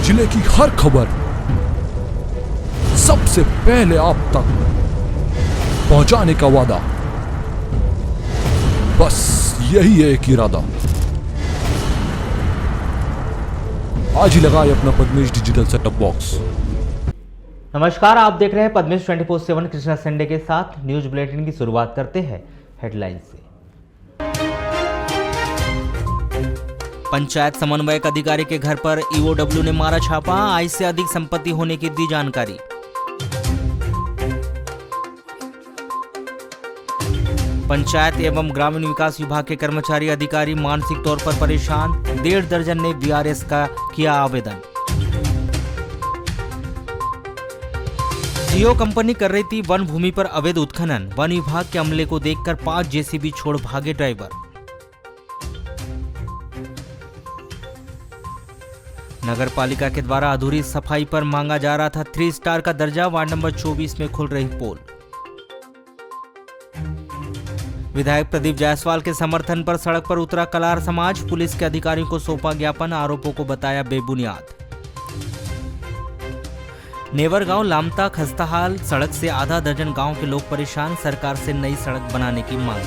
जिले की हर खबर सबसे पहले आप तक पहुंचाने का वादा, बस यही है एक इरादा। आज ही लगाए अपना पद्मेश डिजिटल सेटअप बॉक्स। नमस्कार, आप देख रहे हैं पद्मेश 24/7 कृष्णा संडे के साथ। न्यूज बुलेटिन की शुरुआत करते हैं हेडलाइन से। पंचायत समन्वयक अधिकारी के घर पर ईओडब्ल्यू ने मारा छापा, आय से अधिक संपत्ति होने की दी जानकारी। पंचायत एवं ग्रामीण विकास विभाग के कर्मचारी अधिकारी मानसिक तौर पर परेशान, 1.5 दर्जन ने बीआरएस का किया आवेदन। जियो कंपनी कर रही थी वन भूमि पर अवैध उत्खनन, वन विभाग के अमले को देखकर 5 जेसीबी छोड़ भागे ड्राइवर। नगर पालिका के द्वारा अधूरी सफाई पर मांगा जा रहा था 3 स्टार का दर्जा, वार्ड नंबर 24 में खुल रही पोल। विधायक प्रदीप जायसवाल के समर्थन पर सड़क पर उतरा कलार समाज, पुलिस के अधिकारियों को सौंपा ज्ञापन, आरोपों को बताया बेबुनियाद। नेवर गांव लामता खस्ताहाल, सड़क से आधा दर्जन गांव के लोग परेशान, सरकार से नई सड़क बनाने की मांग।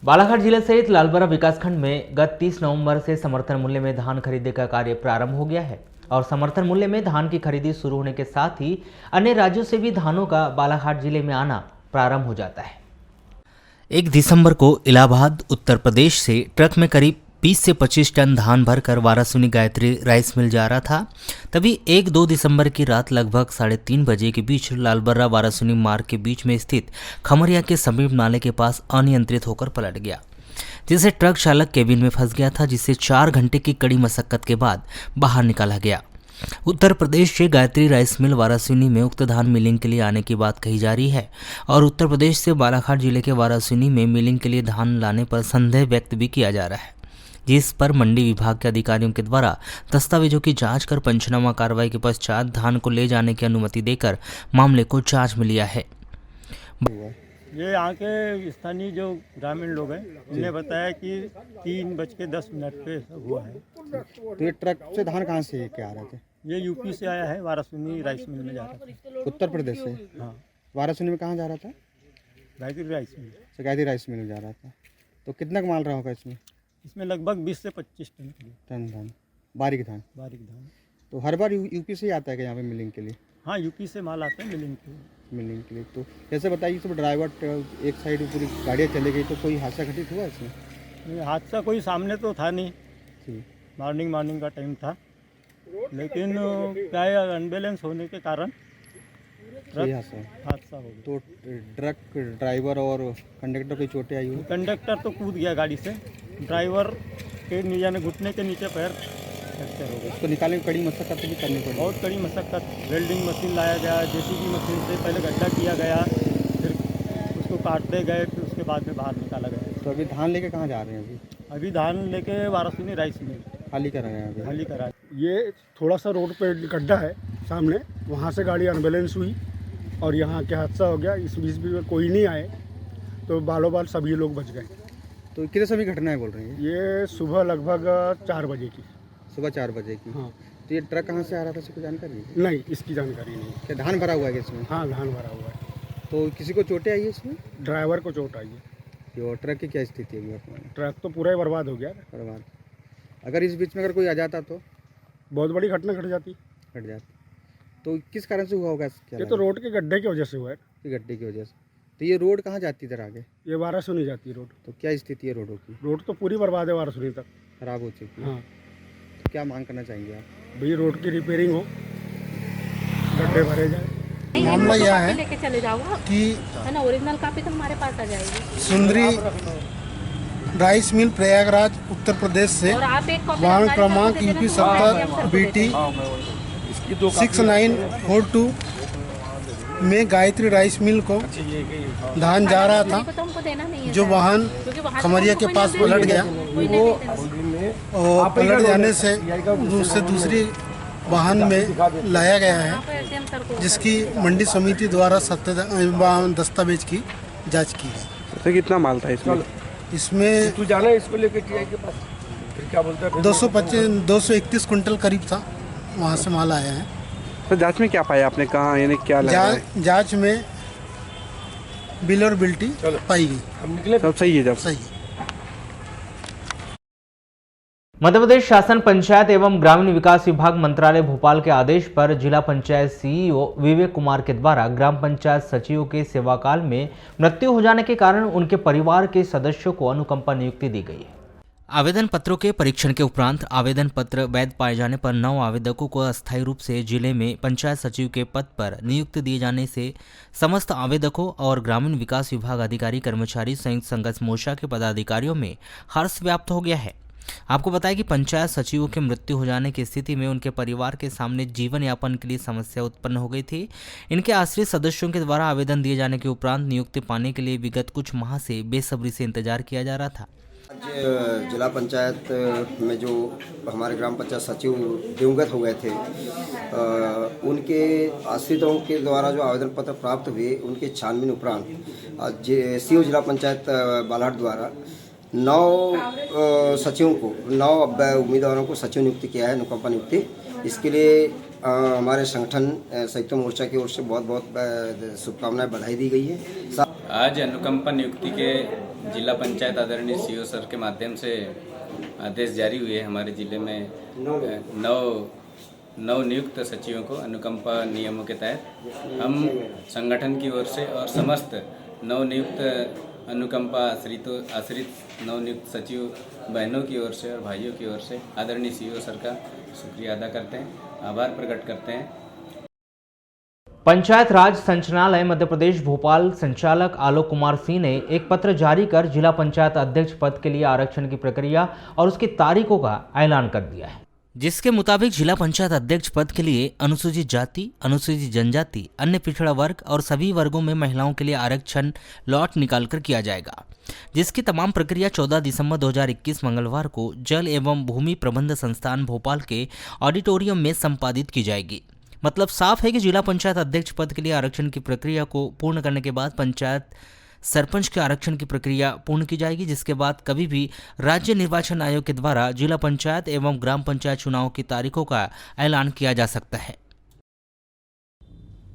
बालाघाट जिले सहित लालबरा विकासखंड में गत 30 नवंबर से समर्थन मूल्य में धान खरीदने का कार्य प्रारंभ हो गया है और समर्थन मूल्य में धान की खरीदी शुरू होने के साथ ही अन्य राज्यों से भी धानों का बालाघाट जिले में आना प्रारंभ हो जाता है। 1 दिसंबर को इलाहाबाद उत्तर प्रदेश से ट्रक में करीब 20 से 25 टन धान भरकर वारासुनी गायत्री राइस मिल जा रहा था। तभी 1-2 दिसंबर की रात लगभग 3:30 बजे के बीच लालबर्रा वारासुनी मार्ग के बीच में स्थित खमरिया के समीप नाले के पास अनियंत्रित होकर पलट गया, जिसे ट्रक चालक केबिन में फंस गया था, जिसे 4 घंटे की कड़ी मशक्कत के बाद बाहर निकाला गया। उत्तर प्रदेश से गायत्री राइस मिल वारासुनी में उक्त धान मिलिंग के लिए आने की बात कही जा रही है और उत्तर प्रदेश से बालाघाट जिले के वारासुनी में मिलिंग के लिए धान लाने पर संदेह व्यक्त भी किया जा रहा है, जिस पर मंडी विभाग के अधिकारियों के द्वारा दस्तावेजों की जांच कर पंचनामा कार्रवाई के पश्चात धान को ले जाने की अनुमति देकर मामले को जांच में लिया है। ये यहाँ के स्थानीय जो ग्रामीण लोग हैं उन्होंने बताया कि 3:10 पे हुआ है। तो ये ट्रक से धान कहाँ से लेके आ रहे थे? ये यूपी से आया है, वारासुनी राइस मिल में जा रहा था। उत्तर प्रदेश से? हाँ। वारासुनी में कहाँ जा रहा था? Gayatri rice mill. Gayatri rice mill जा रहा था। तो कितना का माल रहा होगा इसमें? इसमें लगभग 20 से 25 टन धान, बारीक धान। तो हर बार यूपी से ही आता है कि यहाँ पे मिलिंग के लिए? हाँ, यूपी से माल आता है मिलिंग के लिए। तो कैसे बताइए, सब ड्राइवर एक साइड पूरी गाड़ियाँ चले गई, तो कोई हादसा घटित हुआ इसमें? नहीं, हादसा कोई सामने तो था नहीं, मॉर्निंग का टाइम था, लेकिन क्या है अनबैलेंस होने के कारण हादसा हो गया। तो ट्रक ड्राइवर और कंडक्टर की चोटें आई हुई? कंडक्टर तो कूद गया गाड़ी से, ड्राइवर के यानी घुटने के नीचे पैर फ्रैक्चर हो गया। उसको निकालने की कड़ी मशक्कत भी करनी पड़ी? बहुत कड़ी मशक्कत, वेल्डिंग मशीन लाया गया, जेसीबी मशीन से पहले गड्ढा किया गया, फिर उसको काटते गए, फिर उसके बाद में बाहर निकाला गया। तो अभी धान लेके कहाँ जा रहे हैं? अभी धान लेके वारासुनी राइस मिल खाली करा रहे हैं? खाली करा। ये थोड़ा सा रोड पे गड्ढा है सामने, वहाँ से गाड़ी अनबैलेंस हुई और यहाँ क्या हादसा हो गया। इस बीच में कोई नहीं आए तो बालों बाल सभी लोग बच गए। तो कितने समय घटना है बोल रही है? ये सुबह लगभग 4 बजे की। सुबह 4 बजे की? हाँ। तो ये ट्रक कहाँ से आ रहा था, इसकी जानकारी है? नहीं, इसकी जानकारी नहीं। क्या धान भरा हुआ है इसमें? हाँ, धान भरा हुआ है। तो किसी को चोटें आई है इसमें? ड्राइवर को चोट आई है। और ट्रक की क्या स्थिति है वर्तमान? ट्रक तो पूरा ही बर्बाद हो गया। बर्बाद। अगर इस बीच में अगर कोई आ जाता तो बहुत बड़ी घटना घट जाती। तो किस कारण से हुआ होगा? ये तो रोड के गड्ढे की वजह से हुआ है। गड्ढे की वजह से। तो ये रोड कहाँ जाती इधर आगे? ये वारासुनी जाती है रोड। तो क्या स्थिति है रोडों की? रोड तो पूरी बर्बाद है, वारासुनी तक खराब हो चुकी है। हाँ। तो क्या मांग करना चाहेंगे आप? भाई रोड की रिपेयरिंग हो, गड्ढे भरे जाए। मामला यह है लेके चले जाओ कि है ना, ओरिजिनल कॉपी तो हमारे पास आ जाएगी। सुंदरी राइस मिल प्रयागराज उत्तर प्रदेश से वाहन क्रमांक यूपी 70 BT 6942 में गायत्री राइस मिल को धान जा रहा था, जो वाहन खमरिया के पास पलट गया। वो पलट जाने से दूसरी वाहन में लाया गया है, जिसकी मंडी समिति द्वारा दस्तावेज की जांच की है। तो कितना माल था इसमें? इसमें तू जाना है इसको लेके टीआई के पास? फिर क्या बोलते हैं? 231 कुंटल करीब था, वहाँ से माल आया है। तो जांच में क्या पाया आपने, कहाँ यानी क्या लगा है? जांच में बिलॉरेबिलिटी पाई गई। हम निकले सब सही है, जब सही। मध्य प्रदेश शासन पंचायत एवं ग्रामीण विकास विभाग मंत्रालय भोपाल के आदेश पर जिला पंचायत सीईओ विवेक कुमार के द्वारा ग्राम पंचायत सचिवों के सेवाकाल में मृत्यु हो जाने के कारण उनके परिवार के सदस्यों को अनुकंपा नियुक्ति दी गई है। आवेदन पत्रों के परीक्षण के उपरांत आवेदन पत्र वैध पाए जाने पर 9 आवेदकों को अस्थायी रूप से जिले में पंचायत सचिव के पद पर नियुक्त दिए जाने से समस्त आवेदकों और ग्रामीण विकास विभाग अधिकारी कर्मचारी संयुक्त संघर्ष मोर्चा के पदाधिकारियों में हर्ष व्याप्त हो गया है। आपको बताया कि पंचायत सचिवों की मृत्यु हो जाने की स्थिति में उनके परिवार के सामने जीवन यापन के लिए समस्या उत्पन्न हो गई थी। इनके आश्रित सदस्यों के द्वारा आवेदन दिए जाने के उपरांत नियुक्ति पाने के लिए विगत कुछ माह से बेसब्री से इंतजार किया जा रहा था। आज जिला पंचायत में जो हमारे ग्राम पंचायत सचिव दिवंगत हो गए थे, उनके आश्रितों के द्वारा जो आवेदन पत्र प्राप्त हुए, उनके छानबीन उपरांत आज सीईओ जिला पंचायत बालाहाट द्वारा 9 सचिवों को 9 उम्मीदवारों को सचिव नियुक्ति किया है, अनुकंपा नियुक्ति। इसके लिए हमारे संगठन संयुक्त मोर्चा की ओर से बहुत बहुत शुभकामनाएं, बधाई दी गई है। आज अनुकंपा नियुक्ति के जिला पंचायत आदरणीय सीईओ सर के माध्यम से आदेश जारी हुए। हमारे जिले में 9 नियुक्त सचिवों को अनुकंपा नियमों के तहत हम संगठन की ओर से और समस्त 9 नियुक्त अनुकंपा आश्रित 9 नियुक्त सचिव बहनों की ओर से और भाइयों की ओर से आदरणीय सीईओ सर का शुक्रिया अदा करते हैं, आभार प्रकट करते हैं। पंचायत राज संचालनालय मध्य प्रदेश भोपाल संचालक आलोक कुमार सिंह ने एक पत्र जारी कर जिला पंचायत अध्यक्ष पद के लिए आरक्षण की प्रक्रिया और उसकी तारीखों का ऐलान कर दिया है, जिसके मुताबिक जिला पंचायत अध्यक्ष पद के लिए अनुसूचित जाति, अनुसूचित जनजाति, अन्य पिछड़ा वर्ग और सभी वर्गों में महिलाओं के लिए आरक्षण लॉट निकालकर किया जाएगा, जिसकी तमाम प्रक्रिया 14 दिसंबर 2021 मंगलवार को जल एवं भूमि प्रबंध संस्थान भोपाल के ऑडिटोरियम में संपादित की जाएगी। मतलब साफ है कि जिला पंचायत अध्यक्ष पद के लिए आरक्षण की प्रक्रिया को पूर्ण करने के बाद पंचायत सरपंच के आरक्षण की प्रक्रिया पूर्ण की जाएगी, जिसके बाद कभी भी राज्य निर्वाचन आयोग के द्वारा जिला पंचायत एवं ग्राम पंचायत चुनाव की तारीखों का ऐलान किया जा सकता है।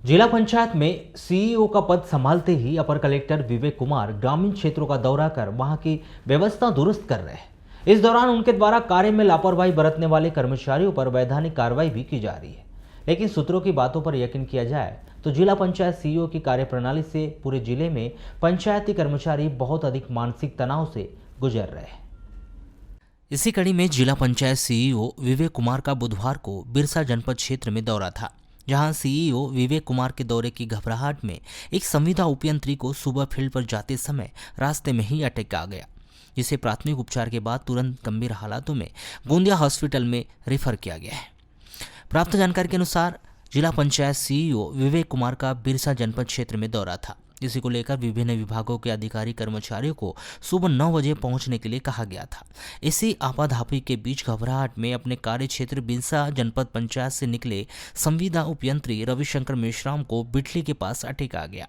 जिला पंचायत में सीईओ का पद संभालते ही अपर कलेक्टर विवेक कुमार ग्रामीण क्षेत्रों का दौरा कर वहां की व्यवस्था दुरुस्त कर रहे हैं। इस दौरान उनके द्वारा कार्य में लापरवाही बरतने वाले कर्मचारियों पर वैधानिक कार्रवाई भी की जा रही है। लेकिन सूत्रों की बातों पर यकीन किया जाए तो जिला पंचायत सीईओ की कार्यप्रणाली से पूरे जिले में पंचायती कर्मचारी बहुत अधिक मानसिक तनाव से गुजर रहे हैं। इसी कड़ी में जिला पंचायत सीईओ विवेक कुमार का बुधवार को बिरसा जनपद क्षेत्र में दौरा था, जहां सीईओ विवेक कुमार के दौरे की घबराहट में एक संविदा उपयंत्री को सुबह फील्ड पर जाते समय रास्ते में ही अटैक आ गया, जिसे प्राथमिक उपचार के बाद तुरंत गंभीर हालातों में गोंदिया हॉस्पिटल में रेफर किया गया है। प्राप्त जानकारी के अनुसार जिला पंचायत सीईओ विवेक कुमार का बिरसा जनपद क्षेत्र में दौरा था, इसी को लेकर विभिन्न विभागों के अधिकारी कर्मचारियों को सुबह 9 बजे पहुंचने के लिए कहा गया था। इसी आपाधापी के बीच घबराहट में अपने कार्य क्षेत्र बिरसा जनपद पंचायत से निकले संविदा उपयंत्री रविशंकर मेश्राम को बिटली के पास अटैक आ गया,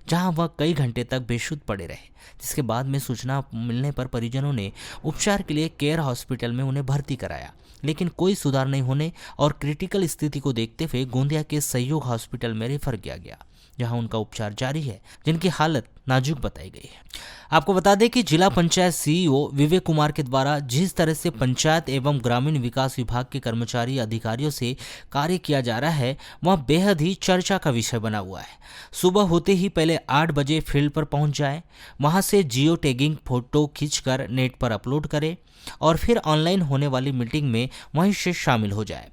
जहां वह कई घंटे तक बेशुद्ध पड़े रहे, जिसके बाद में सूचना मिलने पर परिजनों ने उपचार के लिए केयर हॉस्पिटल में उन्हें भर्ती कराया, लेकिन कोई सुधार नहीं होने और क्रिटिकल स्थिति को देखते हुए गोंदिया के सहयोग हॉस्पिटल में रेफर किया गया, जहां उनका उपचार जारी है, जिनकी हालत नाजुक बताई गई है। आपको बता दें कि जिला पंचायत सीईओ विवेक कुमार के द्वारा जिस तरह से पंचायत एवं ग्रामीण विकास विभाग के कर्मचारी अधिकारियों से कार्य किया जा रहा है, वह बेहद ही चर्चा का विषय बना हुआ है। सुबह होते ही पहले 8 बजे फील्ड पर पहुंच जाए, वहां से जियो टैगिंग फोटो खींचकर नेट पर अपलोड करे और फिर ऑनलाइन होने वाली मीटिंग में वहीं से शामिल हो जाए,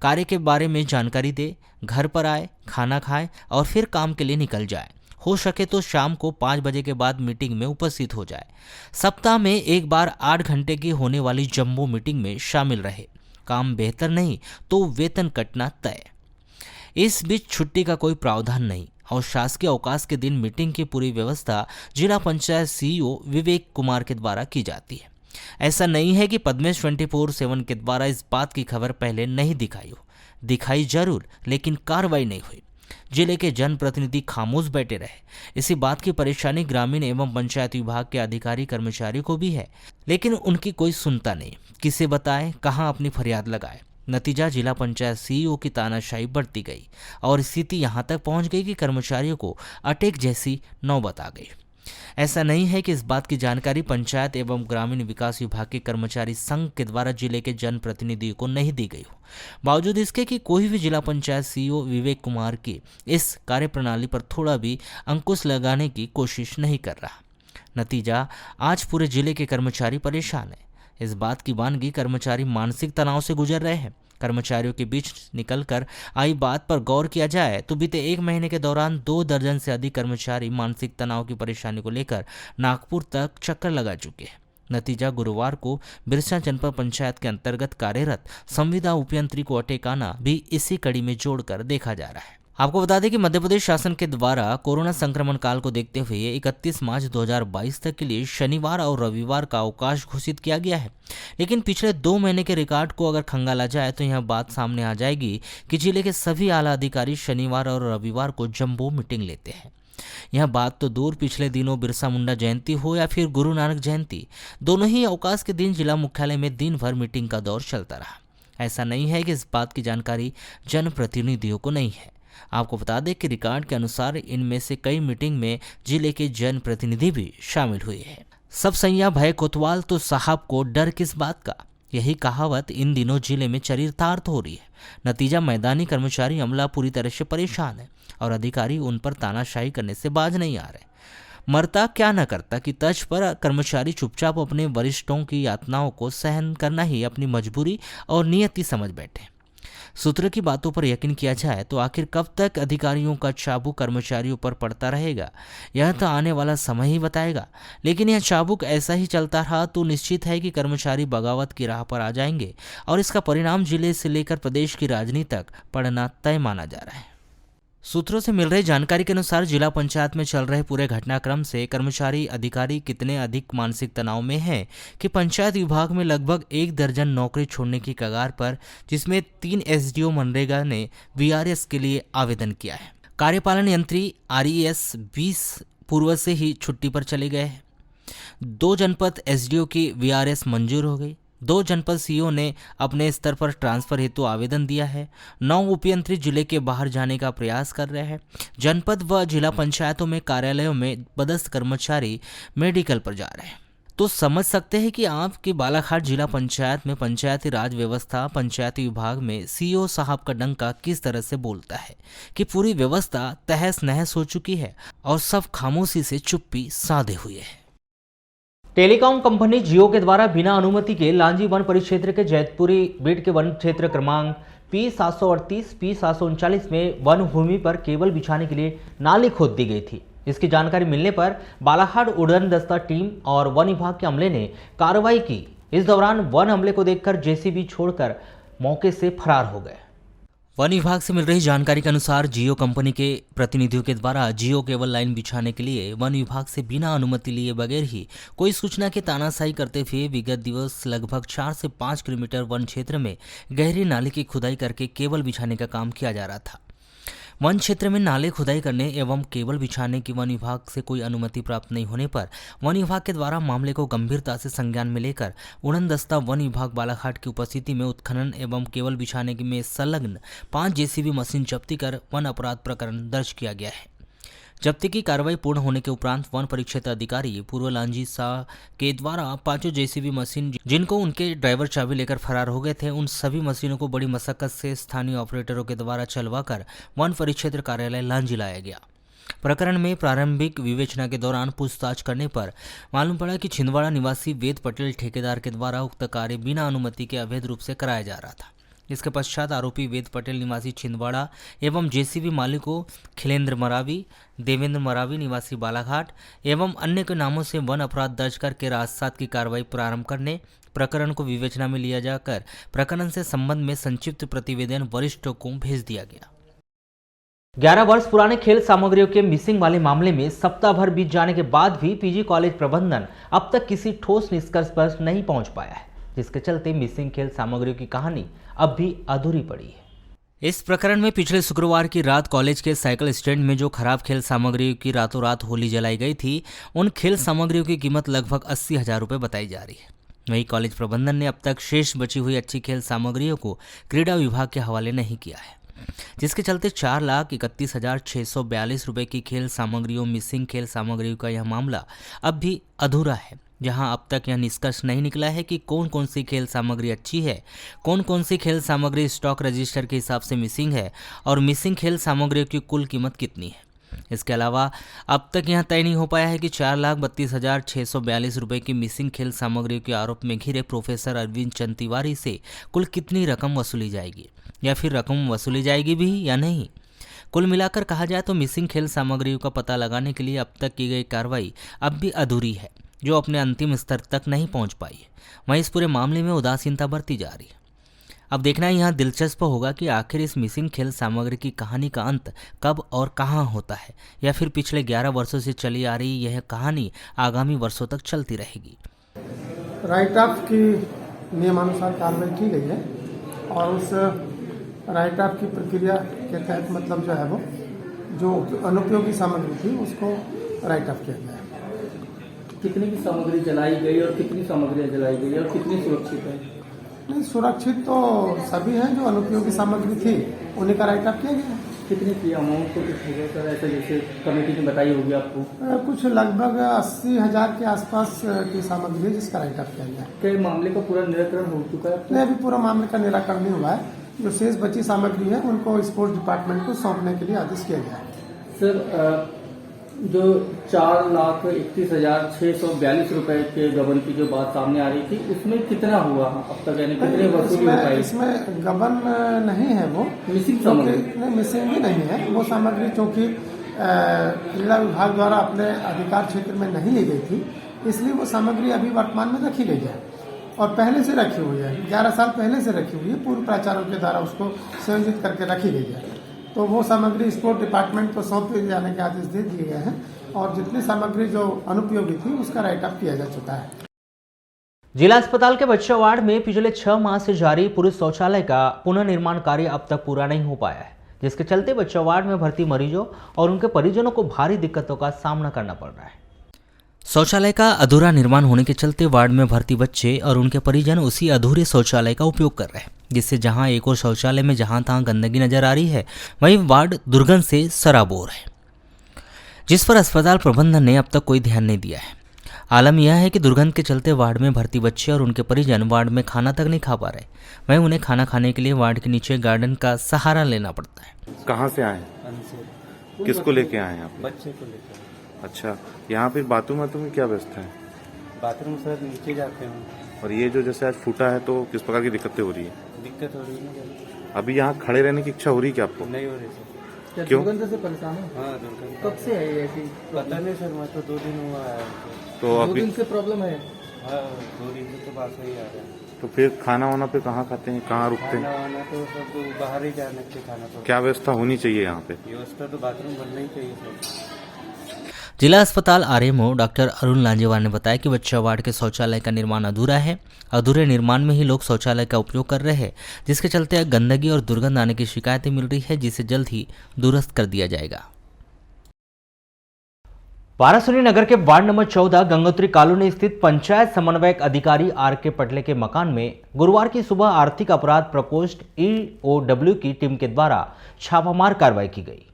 कार्य के बारे में जानकारी दे, घर पर आए, खाना खाए और फिर काम के लिए निकल जाए। हो सके तो शाम को 5 बजे के बाद मीटिंग में उपस्थित हो जाए। सप्ताह में एक बार 8 घंटे की होने वाली जम्बो मीटिंग में शामिल रहे। काम बेहतर नहीं तो वेतन कटना तय। इस बीच छुट्टी का कोई प्रावधान नहीं और शासकीय अवकाश के दिन मीटिंग की पूरी व्यवस्था जिला पंचायत सीईओ विवेक कुमार के द्वारा की जाती है। ऐसा नहीं है कि पद्मेश 24/7 के द्वारा इस बात की खबर पहले नहीं दिखाई हो, दिखाई जरूर, लेकिन कार्रवाई नहीं हुई। जिले के जनप्रतिनिधि खामोश बैठे रहे। इसी बात की परेशानी ग्रामीण एवं पंचायत विभाग के अधिकारी कर्मचारियों को भी है, लेकिन उनकी कोई सुनता नहीं। किसे बताएं, कहां अपनी फरियाद लगाए। नतीजा जिला पंचायत सीईओ की तानाशाही बढ़ती गई और स्थिति यहां तक पहुंच गई कि कर्मचारियों को अटैक जैसी नौबत आ गई। ऐसा नहीं है कि इस बात की जानकारी पंचायत एवं ग्रामीण विकास विभाग के कर्मचारी संघ के द्वारा जिले के जनप्रतिनिधियों को नहीं दी गई हो, बावजूद इसके कि कोई भी जिला पंचायत सीईओ विवेक कुमार की इस कार्यप्रणाली पर थोड़ा भी अंकुश लगाने की कोशिश नहीं कर रहा। नतीजा आज पूरे जिले के कर्मचारी परेशान हैं। इस बात की वानगी कर्मचारी मानसिक तनाव से गुजर रहे हैं। कर्मचारियों के बीच निकलकर आई बात पर गौर किया जाए तो बीते 1 महीने के दौरान 2 दर्जन से अधिक कर्मचारी मानसिक तनाव की परेशानी को लेकर नागपुर तक चक्कर लगा चुके हैं। नतीजा गुरुवार को बिरसा जनपद पंचायत के अंतर्गत कार्यरत संविदा उपयंत्री को अटैक आना भी इसी कड़ी में जोड़कर देखा जा रहा है। आपको बता दें कि मध्य प्रदेश शासन के द्वारा कोरोना संक्रमण काल को देखते हुए 31 मार्च 2022 तक के लिए शनिवार और रविवार का अवकाश घोषित किया गया है। लेकिन पिछले 2 महीने के रिकॉर्ड को अगर खंगाला जाए तो यह बात सामने आ जाएगी कि जिले के सभी आला अधिकारी शनिवार और रविवार को जंबो मीटिंग लेते हैं। यह बात तो दूर, पिछले दिनों बिरसा मुंडा जयंती हो या फिर गुरु नानक जयंती, दोनों ही अवकाश के दिन जिला मुख्यालय में दिन भर मीटिंग का दौर चलता रहा। ऐसा नहीं है कि इस बात की जानकारी जनप्रतिनिधियों को नहीं है। आपको बता दें कि रिकॉर्ड के अनुसार इनमें से कई मीटिंग में जिले के जनप्रतिनिधि भी शामिल हुए हैं। सब सैया भय कोतवाल तो साहब को डर किस बात का, यही कहावत इन दिनों जिले में चरितार्थ हो रही है। नतीजा मैदानी कर्मचारी अमला पूरी तरह से परेशान है और अधिकारी उन पर तानाशाही करने से बाज नहीं आ रहे। मरता क्या न करता कि तर्ज पर कर्मचारी चुपचाप अपने वरिष्ठों की यातनाओं को सहन करना ही अपनी मजबूरी और नियति समझ बैठे। सूत्रों की बातों पर यकीन किया जाए तो आखिर कब तक अधिकारियों का चाबुक कर्मचारियों पर पड़ता रहेगा, यह तो आने वाला समय ही बताएगा। लेकिन यह चाबुक ऐसा ही चलता रहा तो निश्चित है कि कर्मचारी बगावत की राह पर आ जाएंगे और इसका परिणाम जिले से लेकर प्रदेश की राजनीति तक पड़ना तय माना जा रहा है। सूत्रों से मिल रही जानकारी के अनुसार जिला पंचायत में चल रहे पूरे घटनाक्रम से कर्मचारी अधिकारी कितने अधिक मानसिक तनाव में हैं कि पंचायत विभाग में लगभग 1 दर्जन नौकरी छोड़ने की कगार पर, जिसमें 3 एसडीओ मनरेगा ने वीआरएस के लिए आवेदन किया है। कार्यपालन यंत्री आरईएस 20 पूर्व से ही छुट्टी पर चले गए हैं। 2 जनपद एसडीओ की वीआरएस मंजूर हो गई। 2 जनपद सीईओ ने अपने स्तर पर ट्रांसफर हेतु आवेदन दिया है। 9 उपयंत्री जिले के बाहर जाने का प्रयास कर रहे हैं। जनपद व जिला पंचायतों में कार्यालयों में पदस्थ कर्मचारी मेडिकल पर जा रहे हैं। तो समझ सकते हैं कि आपके बालाघाट जिला पंचायत में पंचायती राज व्यवस्था, पंचायती विभाग में सीईओ साहब का डंका किस तरह से बोलता है कि पूरी व्यवस्था तहस नहस हो चुकी है और सब खामोशी से चुप्पी साधे हुए हैं। टेलीकॉम कंपनी जियो के द्वारा बिना अनुमति के लांजी वन परिक्षेत्र के जैतपुरी बीट के वन क्षेत्र क्रमांक P738, P739 में वन भूमि पर केबल बिछाने के लिए नाली खोद दी गई थी। इसकी जानकारी मिलने पर बालाघाट उड़न दस्ता टीम और वन विभाग के अमले ने कार्रवाई की। इस दौरान वन अमले को देखकर जेसीबी छोड़कर मौके से फरार हो गए। वन विभाग से मिल रही जानकारी के अनुसार जियो कंपनी के प्रतिनिधियों के द्वारा जियो केबल लाइन बिछाने के लिए वन विभाग से बिना अनुमति लिए बगैर ही कोई सूचना की तानाशाही करते हुए विगत दिवस लगभग 4 से 5 किलोमीटर वन क्षेत्र में गहरी नाली की खुदाई करके केबल बिछाने का काम किया जा रहा था। वन क्षेत्र में नाले खुदाई करने एवं केबल बिछाने की वन विभाग से कोई अनुमति प्राप्त नहीं होने पर वन विभाग के द्वारा मामले को गंभीरता से संज्ञान में लेकर उड़न दस्ता वन विभाग बालाघाट की उपस्थिति में उत्खनन एवं केबल बिछाने में संलग्न 5 जेसीबी मशीन जब्ती कर वन अपराध प्रकरण दर्ज किया गया है। जब्ती की कार्रवाई पूर्ण होने के उपरांत वन परिक्षेत्र अधिकारी पूर्व लांजी शाह के द्वारा 5 जेसीबी मशीन जिनको उनके ड्राइवर चाबी लेकर फरार हो गए थे, उन सभी मशीनों को बड़ी मशक्कत से स्थानीय ऑपरेटरों के द्वारा चलवाकर वन परिक्षेत्र कार्यालय लांजी लाया गया। प्रकरण में प्रारंभिक विवेचना के दौरान पूछताछ करने पर मालूम पड़ा कि छिंदवाड़ा निवासी वेद पटेल ठेकेदार के द्वारा उक्त कार्य बिना अनुमति के अवैध रूप से कराया जा रहा था। इसके पश्चात आरोपी वेद पटेल निवासी छिंदवाड़ा एवं जेसीबी मालिकों खिलेंद्र मरावी, देवेंद्र मरावी निवासी बालाघाट एवं अन्य के नामों से वन अपराध दर्ज करके राजसात की कार्रवाई प्रारंभ करने, प्रकरण को विवेचना में लिया जाकर प्रकरण से संबंध में संक्षिप्त प्रतिवेदन वरिष्ठों को भेज दिया गया। 11 वर्ष पुराने खेल सामग्रियों के मिसिंग वाले मामले में सप्ताह भर बीत जाने के बाद भी पीजी कॉलेज प्रबंधन अब तक किसी ठोस निष्कर्ष पर नहीं पहुंच पाया है, जिसके चलते मिसिंग खेल सामग्रियों की कहानी अब भी अधूरी पड़ी है। इस प्रकरण में पिछले शुक्रवार की रात कॉलेज के साइकिल स्टैंड में जो खराब खेल सामग्रियों की रातों रात होली जलाई गई थी, उन खेल सामग्रियों की कीमत लगभग 80,000 रुपये बताई जा रही है। वहीं कॉलेज प्रबंधन ने अब तक शेष बची हुई अच्छी खेल सामग्रियों को क्रीड़ा विभाग के हवाले नहीं किया है, जिसके चलते 4,31,642 रुपये की खेल सामग्रियों मिसिंग खेल सामग्रियों का यह मामला अब भी अधूरा है, जहां अब तक यह निष्कर्ष नहीं निकला है कि कौन कौन सी खेल सामग्री अच्छी है, कौन कौन सी खेल सामग्री स्टॉक रजिस्टर के हिसाब से मिसिंग है और मिसिंग खेल सामग्रियों की कुल कीमत कितनी है। इसके अलावा अब तक यह तय नहीं हो पाया है कि 4,32,642 रुपये की मिसिंग खेल सामग्रियों के आरोप में घिरे प्रोफेसर अरविंद चंद तिवारी से कुल कितनी रकम वसूली जाएगी या फिर रकम वसूली जाएगी भी या नहीं। कुल मिलाकर कहा जाए तो मिसिंग खेल सामग्रियों का पता लगाने के लिए अब तक की गई कार्रवाई अब भी अधूरी है, जो अपने अंतिम स्तर तक नहीं पहुंच पाई है। वहीं इस पूरे मामले में उदासीनता बरती जा रही है। अब देखना यहाँ दिलचस्प होगा कि आखिर इस मिसिंग खेल सामग्री की कहानी का अंत कब और कहाँ होता है, या फिर पिछले 11 वर्षों से चली आ रही यह कहानी आगामी वर्षों तक चलती रहेगी। राइट ऑफ की नियमानुसार कार्रवाई की गई है और उस राइट ऑफ की प्रक्रिया के तहत मतलब जो है वो जो अनुपयोगी सामग्री थी उसको राइट ऑफ किया गया है। कितनी की सामग्री जलाई गई और कितनी सामग्रियाँ जलाई गई और कितनी सुरक्षित है? नहीं, सुरक्षित तो सभी हैं, जो अनुपयोगी सामग्री थी उन्हीं का राइट ऑफ किया गया है। कितनी की अमाउंट तो कुछ होगा सर, ऐसे जैसे कमेटी ने बताई होगी आपको? कुछ लगभग 80,000 के आसपास की सामग्री है जिसका राइट ऑफ किया गया है। क्या मामले का पूरा निराकरण हो चुका है? नहीं, अभी पूरा मामले का निराकरण नहीं हुआ है। जो शेष बची सामग्री है उनको स्पोर्ट्स डिपार्टमेंट को सौंपने के लिए आदेश किया गया है। सर, जो 4,31,642 रुपए के गबन की जो बात सामने आ रही थी, उसमें कितना हुआ अब तक, यानी कितने वसूली हो पाई? इसमें गबन नहीं है, वो मिसिंग सामग्री नहीं, मिसिंग भी नहीं है। वो सामग्री चूँकि क्रीड़ा विभाग द्वारा अपने अधिकार क्षेत्र में नहीं ली गई थी, इसलिए वो सामग्री अभी वर्तमान में रखी गई है और पहले से रखी हुई है, 11 साल पहले से रखी हुई है। पूर्व प्राचार्यों के द्वारा उसको संयोजित करके रखी गई है। तो वो सामग्री स्पोर्ट डिपार्टमेंट को सौंप दिए जाने के आदेश दे दिए गए हैं और जितनी सामग्री जो अनुपयोगी थी उसका राइट ऑफ किया जा चुका है। जिला अस्पताल के बच्चा वार्ड में पिछले 6 माह से जारी पुरुष शौचालय का पुनर्निर्माण कार्य अब तक पूरा नहीं हो पाया है, जिसके चलते बच्चा वार्ड में भर्ती मरीजों और उनके परिजनों को भारी दिक्कतों का सामना करना पड़ रहा है। शौचालय का अधूरा निर्माण होने के चलते वार्ड में भर्ती बच्चे और उनके परिजन उसी अधूरे शौचालय का उपयोग कर रहे हैं, जिससे जहां एक और शौचालय में जहां तहां गंदगी नजर आ रही है, वहीं वार्ड दुर्गंध से सराबोर है, जिस पर अस्पताल प्रबंधन ने अब तक कोई ध्यान नहीं दिया है। आलम यह है कि दुर्गंध के चलते वार्ड में भर्ती बच्चे और उनके परिजन वार्ड में खाना तक नहीं खा पा रहे, वहीं उन्हें खाना खाने के लिए वार्ड के नीचे गार्डन का सहारा लेना पड़ता है। कहाँ से आए? किसको लेके आए आप? बच्चे को लेकर। अच्छा, यहाँ पे बाथरूम की क्या व्यवस्था है? बाथरूम सर नीचे जाते हैं। और ये जो जैसे आज फूटा है तो किस प्रकार की दिक्कतें हो रही है? दिक्कत हो रही है। अभी यहाँ खड़े रहने की इच्छा हो रही है क्या आपको? नहीं हो रही सर। क्यों? दुर्गंध से परेशान है? हाँ, दुर्गंध। कब से है ये ऐसी? पता नहीं सर, मैं तो 2 दिन हुआ है। तो 2 अभी दिन से प्रॉब्लम है? हाँ, 2 दिन से तो बात ही आ रहा है। तो फिर खाना वाना पे कहाँ खाते हैं, कहाँ रुकते हैं? खाना तो सब बाहर ही जाने के खाना तो। क्या व्यवस्था होनी चाहिए यहाँ पे? व्यवस्था तो बाथरूम बनना ही चाहिए सर। जिला अस्पताल आरएमओ डॉक्टर अरुण लांजेवाल ने बताया कि बच्चा वार्ड के शौचालय का निर्माण अधूरा है। अधूरे निर्माण में ही लोग शौचालय का उपयोग कर रहे हैं, जिसके चलते गंदगी और दुर्गंध आने की शिकायतें मिल रही है, जिसे जल्द ही दुरुस्त कर दिया जाएगा। वारासुनी नगर के वार्ड नंबर 14 गंगोत्री कॉलोनी स्थित पंचायत समन्वयक अधिकारी आर के पटले के मकान में गुरुवार की सुबह आर्थिक अपराध प्रकोष्ठ EOW की टीम के द्वारा छापामार कार्रवाई की गई।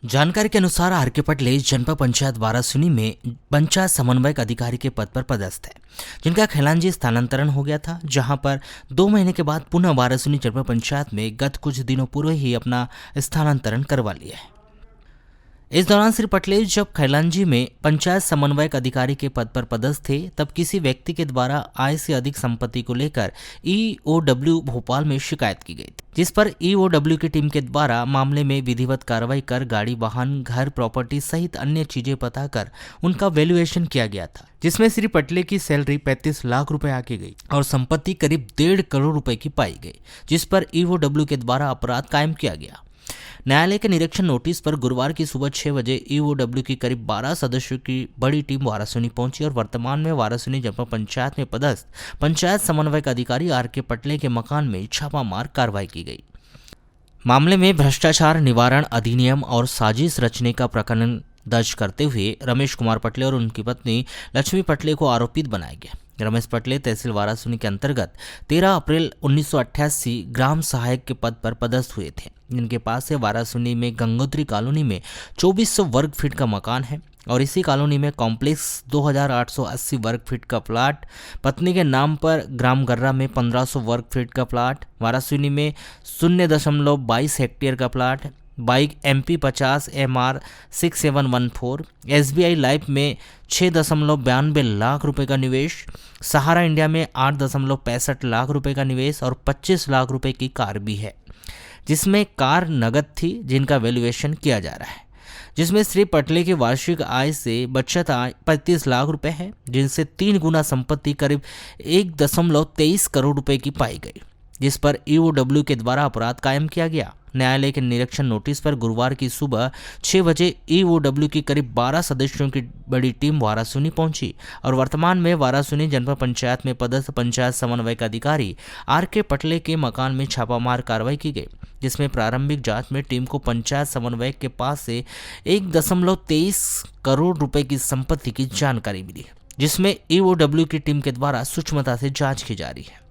जानकारी के अनुसार आर के पटले जनपद पंचायत वारासुनी में पंचायत समन्वयक अधिकारी के पद पर पदस्थ है, जिनका खैलांजी स्थानांतरण हो गया था, जहां पर 2 महीने के बाद पुनः वारासुनी जनपद पंचायत में गत कुछ दिनों पूर्व ही अपना स्थानांतरण करवा लिया है। इस दौरान श्री पटले जब खैलांजी में पंचायत समन्वयक अधिकारी के पद पर पदस्थ थे, तब किसी व्यक्ति के द्वारा आय से अधिक संपत्ति को लेकर EOW भोपाल में शिकायत की गई, जिस पर EOW की टीम के द्वारा मामले में विधिवत कार्रवाई कर गाड़ी, वाहन, घर, प्रॉपर्टी सहित अन्य चीजें पता कर उनका वैल्यूएशन किया गया था, जिसमें श्री पटले की सैलरी 35 लाख रुपए आके गई और संपत्ति करीब 1.5 करोड़ रुपए की पाई गई, जिस पर EOW के द्वारा अपराध कायम किया गया। न्यायालय के निरीक्षण नोटिस पर गुरुवार की सुबह 6 बजे ईओडब्ल्यू की करीब 12 सदस्यों की बड़ी टीम वारासिनी पहुंची और वर्तमान में वारासिनी जनपद पंचायत में पदस्थ पंचायत समन्वयक अधिकारी आर.के. पटले के मकान में छापामार कार्रवाई की गई। मामले में भ्रष्टाचार निवारण अधिनियम और साजिश रचने का प्रकरण दर्ज करते हुए रमेश कुमार पटले और उनकी पत्नी लक्ष्मी पटले को आरोपित बनाया गया। रमेश पटले तहसील वारासिनी के अंतर्गत 13 अप्रैल 1988 ग्राम सहायक के पद पर पदस्थ हुए थे, जिनके पास से वारासिनी में गंगोत्री कॉलोनी में 2400 वर्ग फीट का मकान है और इसी कॉलोनी में कॉम्प्लेक्स 2880 वर्ग फीट का प्लाट, पत्नी के नाम पर ग्राम गर्रा में 1500 वर्ग फीट का प्लाट, वारासिनी में 0.22 हेक्टेयर का plot, bike MP 50 MR 6714, SBI life में 6.92 लाख रुपए का निवेश, सहारा इंडिया में 8.65 लाख रुपए का निवेश और 25 लाख रुपए की कार भी है, जिसमें कार नगद थी जिनका वैल्यूएशन किया जा रहा है, जिसमें श्री पटले की वार्षिक आय से बचत आय 35 लाख रुपए है, जिनसे 3 गुना संपत्ति करीब 1.23 करोड़ रुपए की पाई गई, जिस पर ईओडब्ल्यू के द्वारा अपराध कायम किया गया। न्यायालय के निरीक्षण नोटिस पर गुरुवार की सुबह 6 बजे ईओडब्ल्यू की करीब 12 सदस्यों की बड़ी टीम वारासिनी पहुंची और वर्तमान में वारासिनी जनपद पंचायत में पदस्थ पंचायत समन्वयक अधिकारी आर.के. पटले के मकान में छापामार कार्रवाई की गई, जिसमें प्रारंभिक जांच में टीम को पंचायत समन्वयक के पास से 1.23 करोड़ रुपए की संपत्ति की जानकारी मिली, जिसमें ईओडब्ल्यू की टीम के द्वारा सूक्ष्मता से जाँच की जा रही है।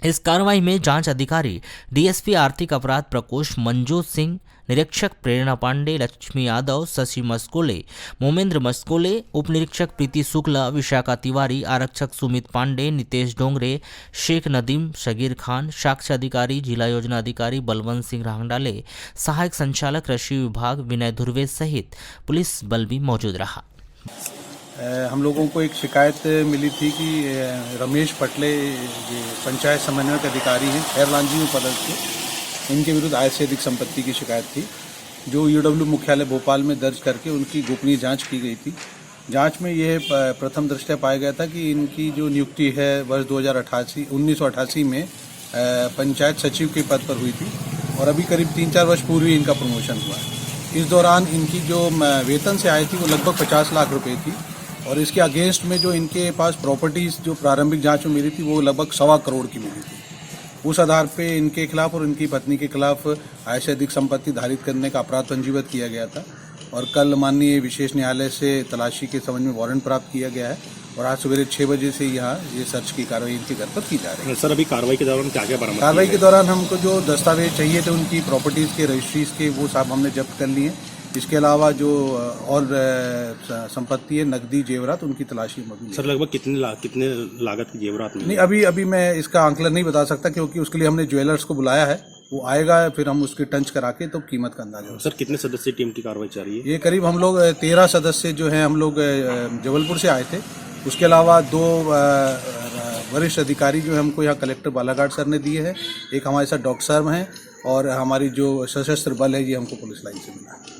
इस कार्रवाई में जांच अधिकारी डीएसपी आर्थिक अपराध प्रकोष्ठ मनजोत सिंह, निरीक्षक प्रेरणा पांडे, लक्ष्मी यादव, शशि मस्कोले, मोमेंद्र मस्कोले, उप निरीक्षक प्रीति शुक्ला, विशाखा तिवारी, आरक्षक सुमित पांडे, नितेश डोंगरे, शेख नदीम, शगीर खान, साक्ष्य अधिकारी जिला योजना अधिकारी बलवंत सिंह रांगडाले, सहायक संचालक कृषि विभाग विनय धुर्वे सहित पुलिस बल भी मौजूद रहा। हम लोगों को एक शिकायत मिली थी कि रमेश पटले पंचायत समन्वयक अधिकारी हैं, खैरलांजी में पदस्थ थे, इनके विरुद्ध आय से अधिक संपत्ति की शिकायत थी, जो ईओडब्ल्यू मुख्यालय भोपाल में दर्ज करके उनकी गोपनीय जांच की गई थी। जांच में यह प्रथम दृष्टया पाया गया था कि इनकी जो नियुक्ति है वर्ष 1988 में पंचायत सचिव के पद पर हुई थी और अभी करीब 3-4 वर्ष पूर्व ही इनका प्रमोशन हुआ है। इस दौरान इनकी जो वेतन से आय थी वो लगभग 50 लाख रुपए थी और इसके अगेंस्ट में जो इनके पास प्रॉपर्टीज़ जो प्रारंभिक जांच में मिली थी वो लगभग 1.25 करोड़ की मिली थी। उस आधार पे इनके खिलाफ और इनकी पत्नी के खिलाफ आय से अधिक संपत्ति धारित करने का अपराध पंजीबद्ध किया गया था और कल माननीय विशेष न्यायालय से तलाशी के संबंध में वारंट प्राप्त किया गया है और आज सवेरे 6 बजे से यहाँ ये सर्च की कार्रवाई इनके घर पर की जा रही है। सर, अभी कार्रवाई के दौरान क्या क्या बरामद? कार्रवाई के दौरान हमको जो दस्तावेज चाहिए थे उनकी प्रॉपर्टीज़ के रजिस्ट्रीज के वो सब हमने जब्त कर लिए। इसके अलावा जो और संपत्ति है, नकदी जेवरात, उनकी तलाशी मौजूद। सर, लगभग कितने लागत की जेवरात में? नहीं, अभी मैं इसका आंकलन नहीं बता सकता क्योंकि उसके लिए हमने ज्वेलर्स को बुलाया है, वो आएगा फिर हम उसकी टंच करा के तो कीमत का अंदाजा। सर, कितने सदस्य टीम की कार्रवाई चल रही है? ये करीब हम लोग 13 सदस्य जो हैं हम लोग जबलपुर से आए थे। उसके अलावा 2 वरिष्ठ अधिकारी जो है हमको यहाँ कलेक्टर बालाघाट सर ने दिए हैं, एक हमारे साथ डॉक्टर साहब हैं और हमारी जो सशस्त्र बल है ये हमको पुलिस लाइन से मिला है।